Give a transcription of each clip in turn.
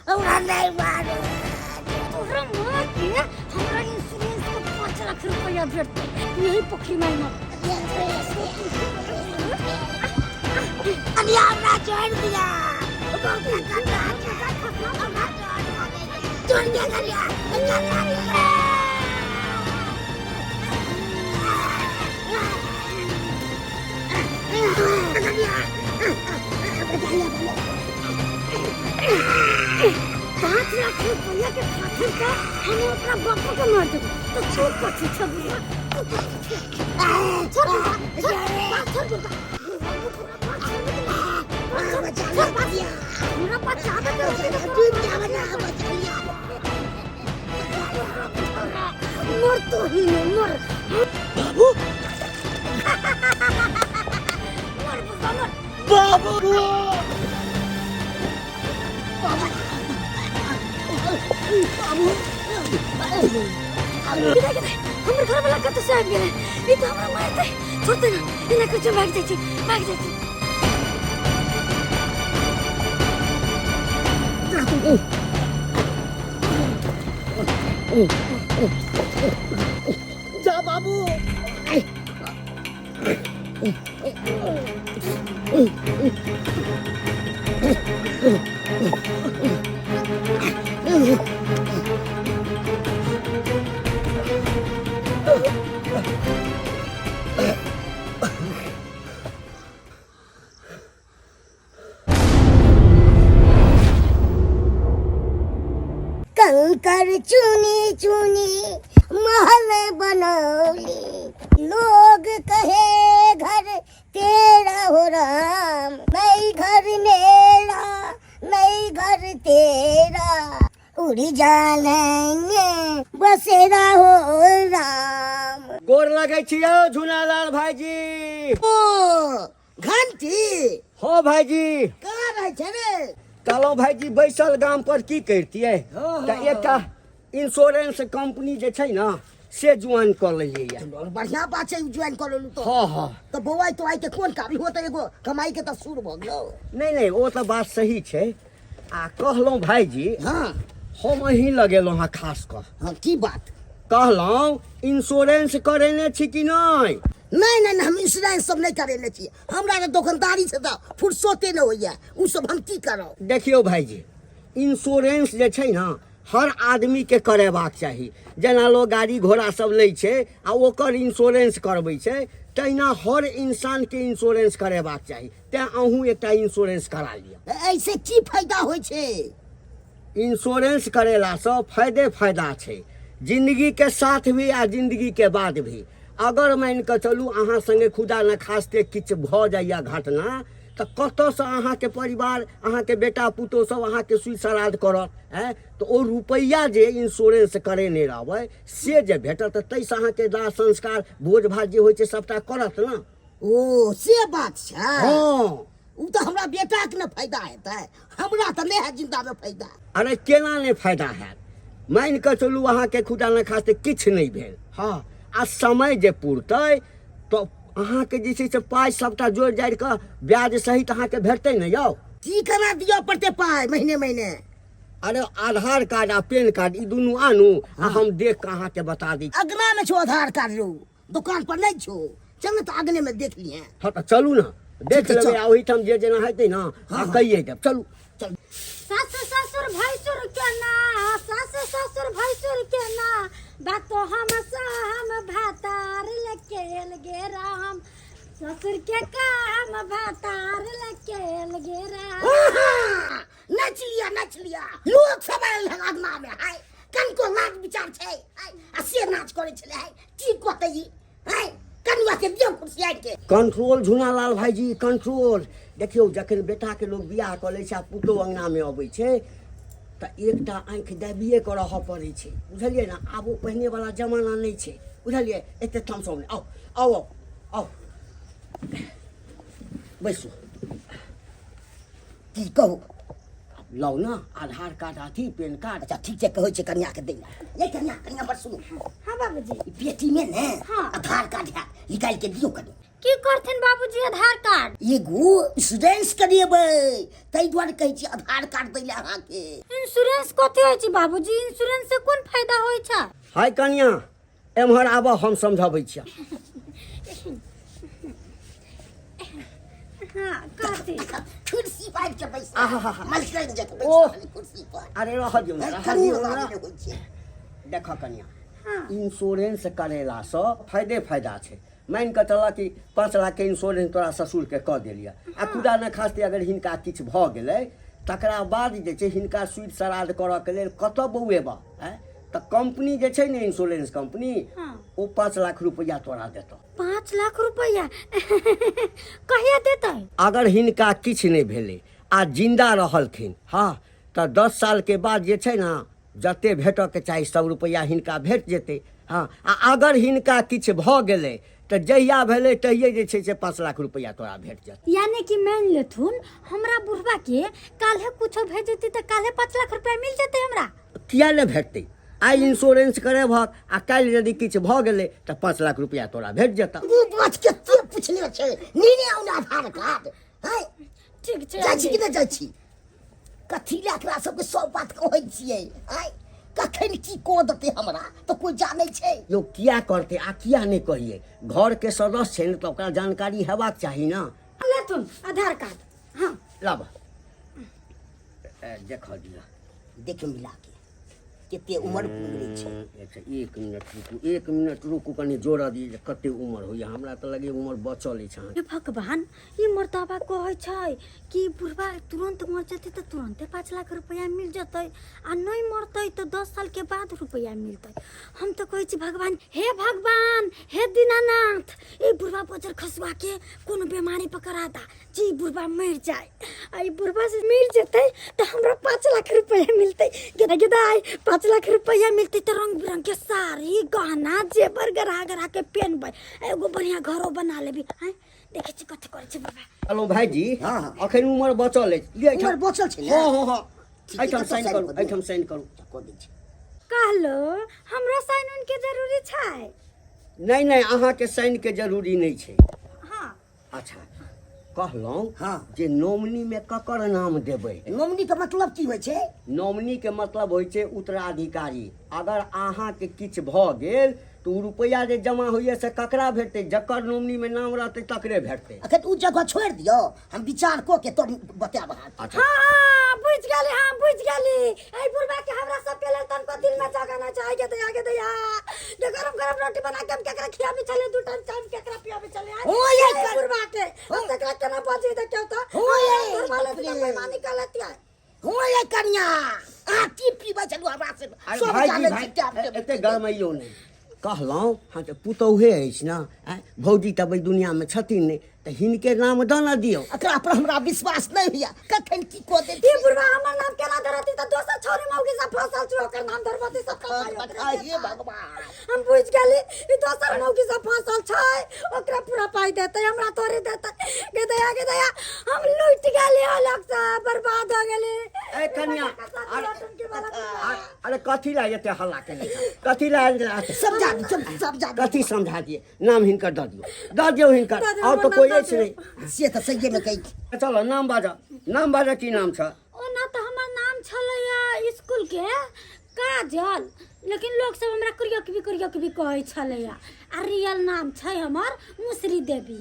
हमरा नहीं मारो। तोरा मार के हमरा इंश्योरेंस के 5 लाख रुपया भेटतै यही पोखरी में मर। अनिया हमरा छोड़ दिया। छोड़ दिया करिया। पाँच लाख रुपया के खातिर का हम अपना बापू को मार देबो तो छोड़ पछी छबुआ छोड़ मेरा बच्चा मर तो ही नहीं मर बाबू मर बाबू हमर घर वाला कत से आबि गेलै ई त हमरा मारतै छोड़तै ना एना कुछ भाग जाइ छै जा बाबू कंकर चुनी चुनी महल बनौली लोग कहे घर तेरा हो राम नहीं घर मेरा नहीं घर तेरा उड़ जाएंगे बसेरा हो राम। गोर लगे छियो झूलालाल भाईजी। ओ घंटी हो भाईजी कहाँ रहे छे रे? कहलौं भाईजी बैसल गाम पर की करतियै हाँ, त एकटा इंश्योरेंस कंपनी जे छै ना से ज्वाइन कर लेलियै। बढ़िया बात छै ज्वाइन कर लेलू तो। हाँ हाँ तो बौआ तो आई के कोन काबी हो तो एगो कमाई के तो शुरू भ गेलो। नहीं वो तो बात सही छै आ कहलौं भाईजी हाँ हम अहीं लगेलौं हाँ खास कर हाँ की बात? कहलौं इंश्योरेंस करेने छी कि नहीं? नहीं हम इंश्योरेंस सब नहीं करेने छी। हमरा के दुकानदारी से तो फुर्सते न होइया उ सब हम की करो। देखियो भाईजी इंश्योरेंस जे छै ना हर आदमी के करेबाक चाही। जेना लोग गाड़ी घोड़ा सब लै छै आ ओकर इंश्योरेंस करबै छै तहिना हर इंसान के इंश्योरेंस करेबाक चाही। तें अहूँ एकटा इंश्योरेंस करा लिअ। ऐसे की फायदा होय छे? इंश्योरेंस करेला से फायदा छै जिंदगी के साथ भी आ जिंदगी के बाद भी। अगर मान के चलू अहाँ संगे खुदा न खास्ते किछ भ जाइया घटना तो कतऽ से अहाँ के परिवार अहाँ के बेटा पुतोह सब अहाँ के सुई श्राद्ध करत है तो ओ रुपैया जे इंश्योरेंस करेने रहबै से जे भेटत तैसे अहाँ के दाह संस्कार भोज भात जे होइ छै सबटा करत ना। ओ से बात छै। हाँ उ तो हमरा बेटा के न फायदा हेतै हमरा तो नहीं है जिंदा में फायदा। अरे केना नहीं फायदा हैत? मान के चलू अहाँ के खुदा न खास्ते किछ नहीं भेल हाँ आ समय जे पुरतै तो अहाँ के जे छै से पाइ सबटा जोड़ जाड़ के ब्याज सहित अहाँ के भेटतै न यौ। की करा दियो पड़ते पाई महीने? अरे आधार कार्ड आ पैन कार्ड ई दुनू आनू आ हम देख के अहाँ के बता दी। अगना में छो आधार कार्ड रो दुकान पर नहीं छो चल तो अगने में देख लिए। हाँ तो चलू ना देख लेबै आ ओहिठाम जे जेना हेतै ना आ कहिए देब। चलू चल सासुर ससुर भैसुर के ना सासुर ससुर भैसुर के ना बातो हम भातार लेके गे राम ससुर के काम भातार लेके गे राम। नच लिया लोग सब लगना में है कन को नाच विचार छै आ से नाच करे छले है ठीक होतै है कनुआ के दियो कुर्सी आइ के। कंट्रोल झूलालाल भाईजी कंट्रोल। देखियो जखन बेटा के लोग बियाह क लै छै आ पुतोह अंगना में अबै छै त एकटा आँखि दाबिए के रह पड़ै छै बुझलियै ना। आब ओ पहिने वाला जमाना नहीं छै बुझलियै। एते ठाम सब आओ आओ आओ बैसू की कहू लाओ ना आधार कार्ड अथी पैन कार्ड। अच्छा ठीक है कहै छै कन्या के दैला ये कन्या पर सुनो। हाँ बाबूजी पेटी में ने हाँ। आधार कार्ड है निकाल के दियो कनी। की करथिन बाबूजी आधार कार्ड एगो इंश्योरेंस करेबै ताहि दुआरे कहै छी आधार कार्ड दै ले अहाँके। इंश्योरेंस कथी होइ छै बाबूजी? इंश्योरेंस से कोन फायदा होइ छै? हाय कनिया एम्हर आबऽ हम समझाबै छियै। हाँ कथी? कुर्सी पर के बैस आहा। मलकन जक ओह। बैस कुर्सी पर। अरे रह दियौ ना, रह दियौ ना। देख कनिया हाँ इंश्योरेंस करेलासँ फायदा छै। मान कऽ चलऽ कि 5 लाख के इंश्योरेंस तोरा ससुर के कऽ देलियै आ खुदा न खास्ते अगर हिनका किछु भऽ गेलै तकरा बाद जे छै हिनका सुध श्राद्ध करऽ के लेल कतऽ बौएबा तऽ कंपनी जे छै ने इंश्योरेंस कंपनी हाँ। ओ 5 लाख रुपया तोरा देतौ। 5 लाख रुपया कहिया देतै? अगर हिनका किछु नहि भेलै आ जिंदा रहलखिन हाँ तऽ 10 साल के बाद जे छै ने जते भेटऽ के चाही 100 रुपया हिनका भेट जेतै। हाँ आ अगर हिनका किछु भऽ गेलै तऽ जहिया भेलै तहिये जे छै से 5 लाख रुपया तोरा भेट जेतै। यानी कि मान लेथुन हमरा बुढ़वा के काल्हे कुछो भेज देती तऽ काल्हे 5 लाख रुपया मिल जेतै हमरा? किया नहि भेटतै? आइ इंश्योरेंस करेबहक आ काल्हि यदि किछु भऽ गेलै तऽ 5 लाख रुपया तोरा भेट जेतै। तू बात कते पुछले छै नीने औना आधार कार्ड है। ठीक छै जाइ छी कि नहि जाइ छी? कथी लए एकरा सबके सब बात कहै छियै है? कखन की कऽ देतै हमरा तऽ कोई जानै छै? यो किया करतै आ किया नहि कहिए? घर के सदस्य छै ने तऽ ओकरा जानकारी हेबाक चाही ना। लेथुन आधार कार्ड। हाँ लब देख दिया देख मिला के कते उम्र पुगले छै। अच्छा 1 मिनट रुकू कनि जोड़ दिए जे कते उम्र होइए। हमरा तऽ लगे उम्र बचल अछि। हे भगवान ई मर्तबा कहै छै कि बुढ़वा तुरंत मर जेतै तऽ तुरंते 5 लाख रुपया मिल जेतै आ नहीं मरतै तो 10 साल के बाद रुपया मिलतै। हम तो कहै छी भगवान हे दीनानाथ ई बुढ़वा बजर खसवा के कोनो बीमारी पकड़ा दा जी बुढ़वा मर जाए। आ ई बुढ़वा से मिल जेतै तो हमरा 5 लाख रुपया मिलतै। गेदाई 5 लाख रुपया मिलतै तो रंग बिरंग के साड़ी गहना जेवर गरा के पहनबै एगो बढ़िया घरो बना लेबी। हैं देखे छी कथि करे छै बाबा। हेलो भाईजी हाँ, हाँ। अखन उम्र बचल अछि। लिए उम्र बचल छै ने? हाँ ठीक है, एहिठाम तो साइन साइन करू कऽ दियौ। एहिठाम साइन करू। कऽ दै छी। कहलो हमरा साइन उन के जरूरी छै? नहीं अहाँके साइन के जरूरी नहीं छै। हाँ अच्छा कहलहुँ हाँ। जे नॉमिनी में ककर नाम देबै? नॉमिनी के मतलब की होइ छै? नॉमिनी के मतलब होइ छै उत्तराधिकारी। अगर अहाँके किछु भऽ गेल तो रुपया जे जमा होइए से ककरा भेटतै? जकर नॉमिनी में नाम रहतै तकरे भेटतै। अखन उ जगह छोड़ दियो हम विचार को के तो बताब। अच्छा हाँ बुझ गेली ए बुढ़वा के हमरा सब के लेल तनको दिल में जगाना चाहिए तो आगे दया जे गरम रोटी बना के हम केकरा खियाबे चले 2 टाइम चाय केकरा पियाबे चले ओ ये ए बुढ़वा के हम तकरा केना बजे दे क्यों तो ओ ये घर वाले तो बेईमानी कर लेती है। हो ये कन्या आ की पीबे चलू हमरा से अरे सब भाईजी जाने भाई छी क्या एते गरमाइयो नहीं। कहलहुँ हाँ तऽ पुतौहे अछि ने भौजी तऽ एहि दुनियामे छथिन नहि तऽ हिनके नाम दऽ न दियौ। एकरा पर हमरा विश्वास नहीं होइया कखन की को दे ई बुढ़वा हमर नाम केना धरती त दोसर छोरी मौगी सब फसल छ ओकर नाम धरबती सब हे भगवान। हम बुझ गेली ई दोसर मौगी सब फसल छै ओकरा पूरा पाई देतै हमरा तोरे देतै गे दया हम लूट गेली अलग से बर्बाद हो गेली। ए कन्या अरे कथी ला एते हल्ला केने कथी ला समझा समझा कथी समझा दिए? नाम हिनकर दऽ दियौ हिनकर और तो कोई अछि नहीं। से तो सही में कही चलो नाम बाजा की नाम छ? ओना तो हमर नाम छलैया स्कूल के काजल लेकिन लोग सब हमरा करियक भी कहै छलैया आ रियल नाम छै हमर मुसरी देवी।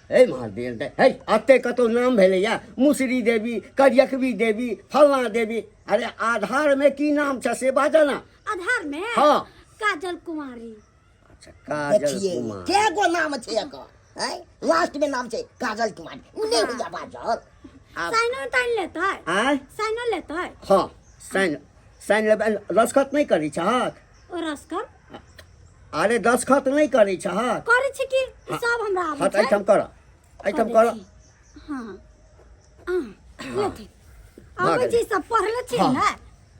हे मार देल दे हे अते कतो नाम भेलैया मुसरी देवी करियकवी देवी फलना देवी। अरे आधार में की नाम छ से बाजा ना। आधार में हाँ। काजल कुमारी। अच्छा काजल देखिए कुमार। के गो नाम छै एकर है लास्ट में नाम छै काजल कुमारी उने हुआ बाजल। साइनो टाइन लेतै आय साइनो लेतै हाँ साइन लेबै दस्खत नहीं करी छहक? और अस्कर अरे दस्खत नहीं करी छहक? करै छी कि सब हमरा आबै हाँ छै। एहिठाम कर हां लेथिन आबै छी सब पढ़ले छी हाँ। ने।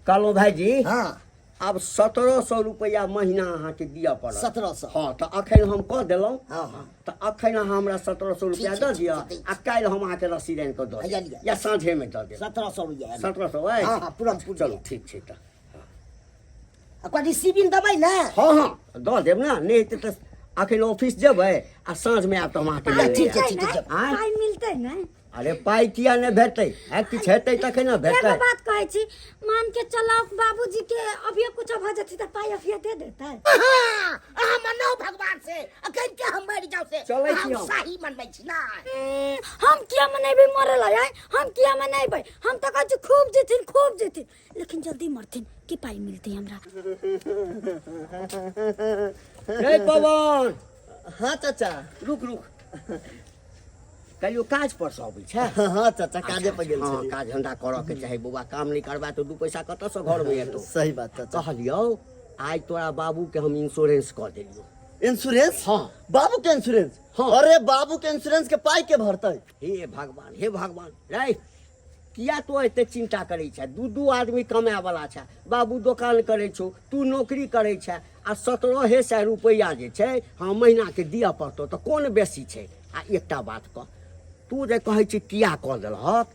कहलहुँ भाईजी हाँ अब 1700 रुपया महीना अहाँके दिअ पड़त। 1700 हाँ तो अखन हम कह देलहुँ हाँ हाँ तो अखन अहाँ हमरा 1700 रुपया ठीक छै, दऽ दिअ ठीक छै। आ काल्हि हम अहाँके रसीद आनि कऽ दऽ हैया देब लिअ। या साँझे में दऽ देब। 1700 रुपया 1700 अइ? हाँ हाँ पूरा चलू ठीक छै तऽ ओकर रिसीविंग दबै ने। हाँ दऽ देब ने नहीं हेतै तऽ अखन ऑफिस जेबै आ साँझ में आब तो हम अहाँके ले ठीक लेब। है, ठीक है। आँय? पाई मिलते ना अरे पाई किया नहीं भेटै है, किछु हेतै तखन ने एगो भेटै। बात कहै छी, मान के चलाओ बाबूजी के अभी कुछ भ जथि त पाई अभी दे देतै। अहाँ मनाओ भगवान से अखन के हम मर जाऊ से चलै छी हम हम। शाही मनबै छी ना। हम किया मनेबै मरल है, हम किया मनेबै, हम त कहै छी खूब जेथिन लेकिन जल्दी मरथिन कि पाई मिलतै हमरा। रे पवन हाँ चाचा। रुक कहियो काज पर से अबै छै। हाँ चाचा काजे पर गेल हाँ, छलियै। काज धंधा करऽ के चाही बौआ, काम नहीं करबा तो दू पैसा कतऽ से घर में एतौ। सही बात चाचा। कहलियो आइ तोरा बाबू के हम इंश्योरेंस कर देलियो। इंश्योरेंस? हाँ। बाबू के इंश्योरेंस? हाँ। अरे बाबू के इंश्योरेंस के पाई के भरतै? हे भगवान रे किया तो एते चिंता करै छै? दू आदमी कमाए वाला छै, बाबू दुकान करै छौ, तू नौकरी करै छै आ 17,000 रुपया जे छै हाँ महीना के दिअ पड़तौ तो कोन बेसी छै? आ एकटा बात कह, तू जे कहै छी किया कऽ देलहक,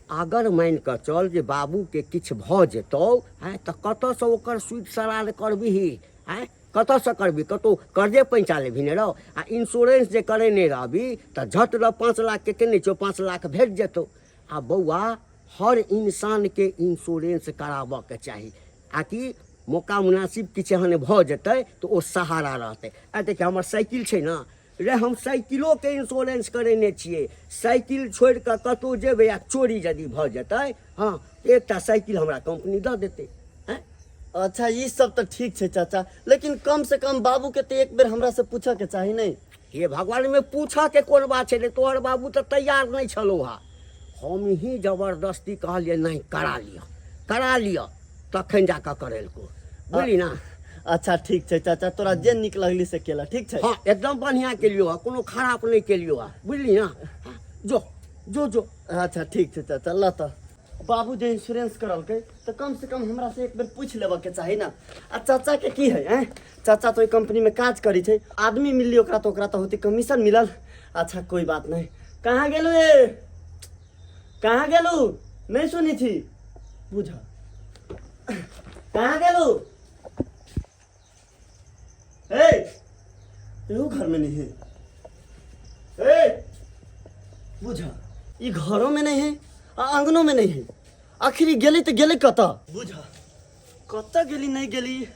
अगर मान कऽ चल जे बाबू के किछु भऽ जेतौ हैं तऽ कतऽसँ ओकर सूद सरार करबिही? हैं कतऽसँ करबी? कतौ कर्जे पैंचा लेबही ने रहो। आ इंश्योरेंस जे करेने रहबी तऽ झट रह 5 लाख के केने छौ, 5 लाख भेट जेतौ। आ बौआ हर इंसान के इंश्योरेंस कराबऽ के चाही, आकि मौका मुनासिब किछु एहन भऽ जेतै तऽ ओ सहारा रहतै। आ देखिए हमर साइकिल छै ने रे, हम साइकिलो के इंश्योरेंस करेने छियै। साइकिल छोड़ि कऽ कतौ जेबै आ चोरी यदि भऽ जेतै हाँ एकटा साइकिल हमरा कंपनी दऽ देतै। हैं अच्छा ये सब तो ठीक छै चाचा, लेकिन कम से कम बाबू के तो एक बेर हमरा से पूछे के चाही नहीं? हे भगवान में पूछऽ के कोन बात छै रे? तोहर बाबू तऽ तैयार नहीं छलौ हा, हम ही जबरदस्ती कहलिए नहीं करा लिअ तखन जाकऽ करेलको, बुझली ना। अच्छा ठीक छै चाचा, तोरा जे निक लगली से केला, ठीक छै? हाँ एकदम बढ़िया केलियो हा, कोनो खराब नहीं केलियो हा, बुझली ना। हाँ, जो अच्छा ठीक छै चाचा। ल त बाबू जे इंश्योरेंस करलकै तो कम से कम हमरा से एक बेर पूछ लेबऽ के चाही ना। आ चाचा के की है हैं? चाचा तो कंपनी में काज करी छै, आदमी मिलली ओकरा तो होती कमीशन मिलल। अच्छा कोई बात नहीं। कहाँ गेलू ए? कहाँ गेलू? नहीं सुनी थी बुझा। कहाँ गेलू? ए एहू घर में नहीं है। ए बुझा ई घरों में नहीं है आ आंगनों में नहीं है, आखिर ई गेली तो गेली कतऽ? बुझा कतऽ गेली नहीं गेली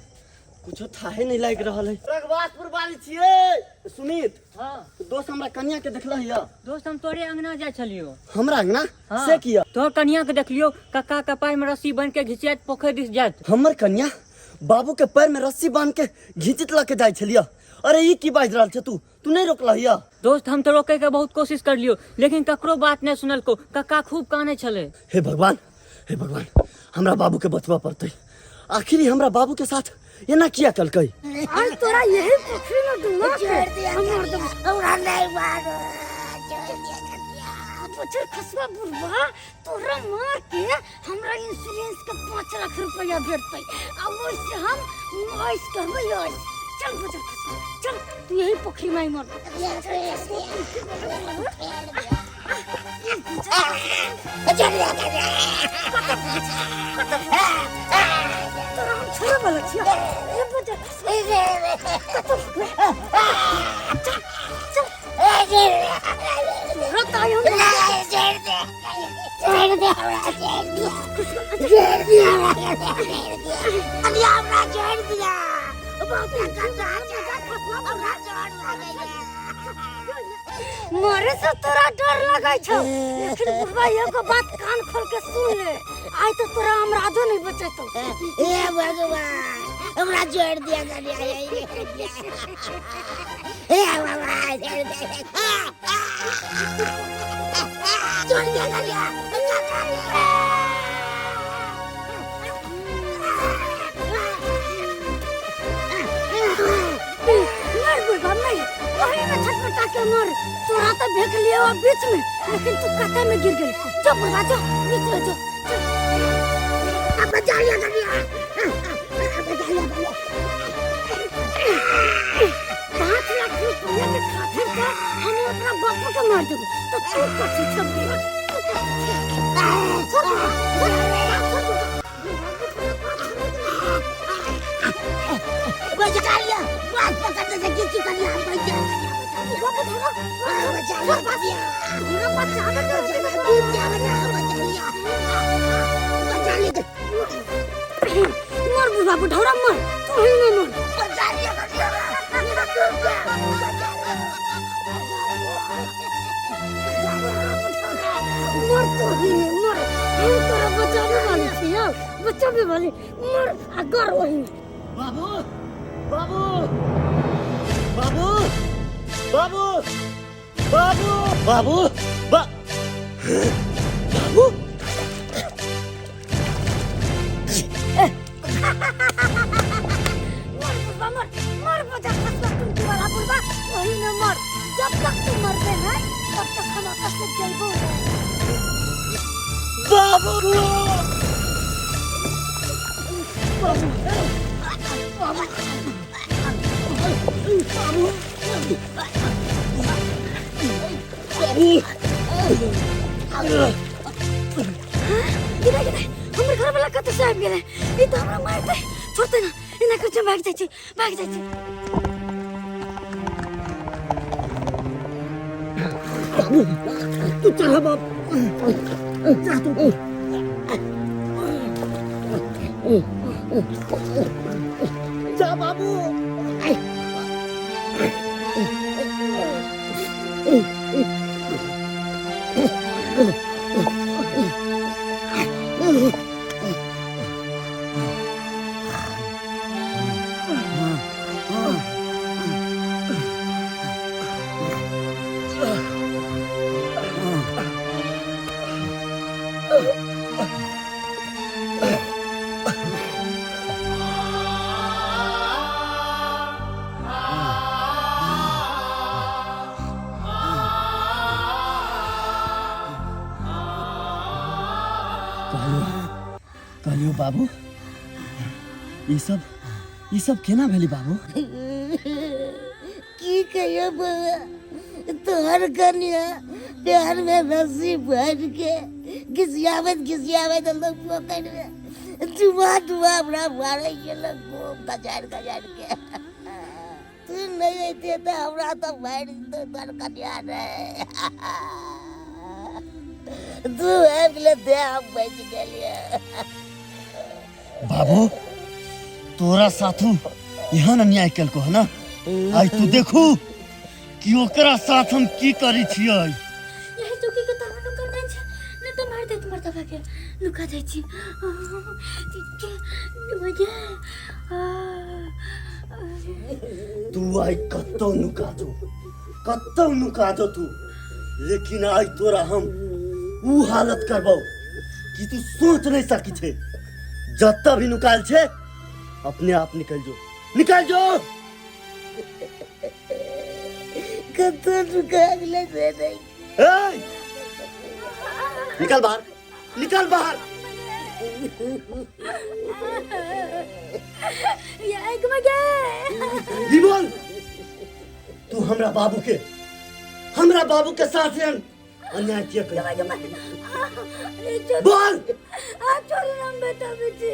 कुछो थाहे नहीं लाग रहल है। रघवासपुर वाली छियै सुमित? हाँ दोस्त हमरा कन्या के देखला हिया। दोस्त, हम तोरे अंगना जाय छलियो। हमरा अंगना हाँ। से किया? तोहर कनिया के देखलियो, कक्का के पैर में रस्सी बन के घिचियात पोखर दिस जात। हमर कन्या बाबू के पैर में रस्सी बांध के घींचित लके जाय छलिया। अरे ई की बाज रहल छै तू नहीं रोकला हिया? दोस्त, हम तो रोके के बहुत कोशिश कर लियो, लेकिन ककरो बात नहीं सुनल को। कक्का खूब काने छले। हे भगवान हमरा बाबू के बचबा पड़तै। आखिर हमरा बाबू के साथ एना किया कलकै? आज तोरा यही पोखरी में डूबा के छोड़ दिया हम मर देबो। हमरा नहीं मारो, छोड़ दिया कन्या। बचर खसवा बुढ़वा, तोरा मार के हमरा इंश्योरेंस के 5 लाख रुपया भेटतै। आ ओइसे हम ऐस करबै ऐस। चल बचर खसवा, चल तू यही पोखरी में ही मर। तोरा हम छोड़े वाला छियै। ए बचर खसवा तोरा ताई हम मरे से तोरा डर लगै छौ, लेकिन बुढ़वा एगो बात कान खोल के सुन ले, आइ तो तोरा हमराजो नहीं बचेतौ। हे भगवान हमरा छोड़ दिया कन्या। हे भगवान छोड़ दिया कन्या। मर बुढ़वा नहीं, वही में छटपटा के मर। तोरा तो भेट लियो बीच में, लेकिन तू कते में गिर गई। जो बुढ़वा जो बीच में जो। अब बचा लिया कन्या। बचा लिया कन्या। 5 लाख रुपया के खातिर का हम अपना बापू के मार देबो तो तू कथी छबी? बचा लिया, बात पकड़ने से किसी कन्या हम बचा लिया कन्या हमरा बच्चा के डूब जावे ना बचा लिया मर बुढ़ा बुढ़ौरा मर तू ही नहीं मर बचा लिया कन्या मेरा डूब गया मर तू ही नहीं मर हम तोरा बचाने वाली थी यार बचाने वाली मर अगर वही बाबू बाबू बाबू बाबू बाबू बाबू बाबू मर बचा फसला तुम वाला बुढ़ा वही न मर जब तक तुम मरते हैं तब तक हम आपस में जलबो बाबू गिरा हमर घर वाला कत से आबि गेले ई त हमरा मारते छोड़ते ना इना कुछ भाग जाई छी तू चल बाप जा तू जा बाबू कहलियो बाबू ये सब केना भेली बाबू की कहियो बउआ तोहर कन्या प्यार में रस्सी भर के घिसियावत लोग पोखर में डुबा हमरा मारे के लोग गजार के तू नहीं अइते तो हमरा तो मार दो तोहर कन्या रे तू आबले दे हम बच गेलिए बाबू तोरा साथू यहाँ न न्याय कलको है ना आई तू देखू कि ओकरा साथ हम की करी छियै यही चौकी के तरफ नुका नहीं छे नहीं तो मार दे तुम्हार दबा के लुका जाई छी तू आई कत्तो नुका दो तू लेकिन आई तोरा हम ऊ हालत करबो कि तू सोच नहीं सकी छे जत्ता भी निकाल छे अपने आप निकल जो कत्तो नुकागले से नहीं ए! निकल बाहर ये एक मगे विमल तू हमरा बाबू के साथ अन्याय किया कर बोल छोड़ हम बेटा बेटी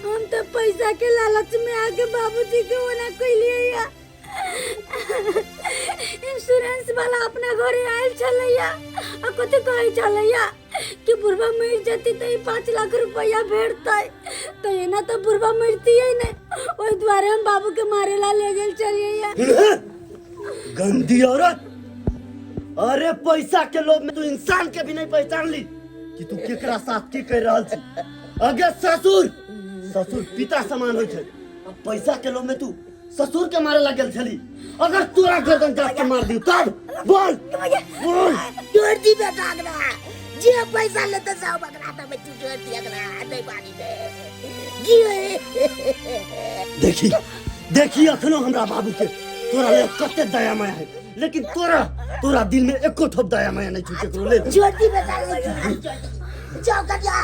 हम तो पैसा के लालच में आके बाबूजी के ओना कइलिए या इंश्योरेंस वाला अपना घरे आयल छलैया आ कथि कहै छलैया कि बुढ़वा मर जति त 5 लाख रुपया भेटतै तो एना तो बुढ़वा मरती है ने ओइ द्वारे हम बाबू के मारे ला ले गेल छलिए गंदी औरत अरे पैसा के लोभ में तू इंसान के भी नहीं पहचान ली कि तू केकरा साथ की कर रहल छी अगे ससुर पिता समान होय छै अब पैसा के लोभ में तू ससुर के मारे लागल छली अगर तोरा गर्दन काट के मार दी तब बोल जोड़ दी बेटा अगला जे पैसा लेते सब अगला तो मैं तू जोड़ दी अगला नहीं पानी दे देखी अखनो हमरा बाबू के तोरा ले कते दया माया है लेकिन तोरा दिल में एको ठोप दया माया नहीं छूटे करो ले जोड़ दी बेटा चौका जा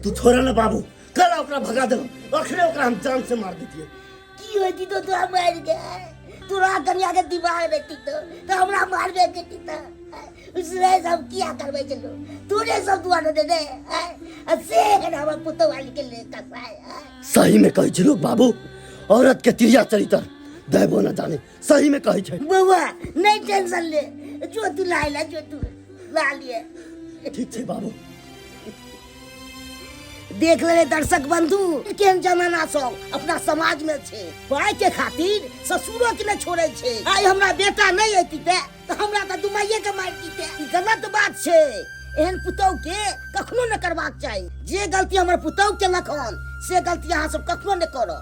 तू छोड़ा ना बाबू कल ओकरा भगा दे अखरे ओकरा हम जान से मार देतिए की होती तो तोरा मार गए तोरा कन्या के दिमाग रहती तो हमरा मारबे के तो उसने सब किया करबे चलो तूने सब दुआरे दे दे से हम पुतो वाली के ले कसाय सही में कहि छी लोग बाबू औरत के तिरिया चरित्र देबो न जाने सही में कहै छै। बउआ नहीं टेंशन ले, जो तू लाइला जो तू ला लिए। ठीक छै बाबू। देख ले दर्शक बंधु केहन जमाना सब अपना समाज में छे, पाई के खातिर ससुरो के न छोड़े छे। आई हमरा बेटा नहीं होती तो हमरा त दुमाइये के मार दीते। ई गलत बात छे, एहन पुतौ के कखनो न करबाक चाही। जे गलती हमर पुतौ केलक हन से गलती अहाँ सब कखनो न करो।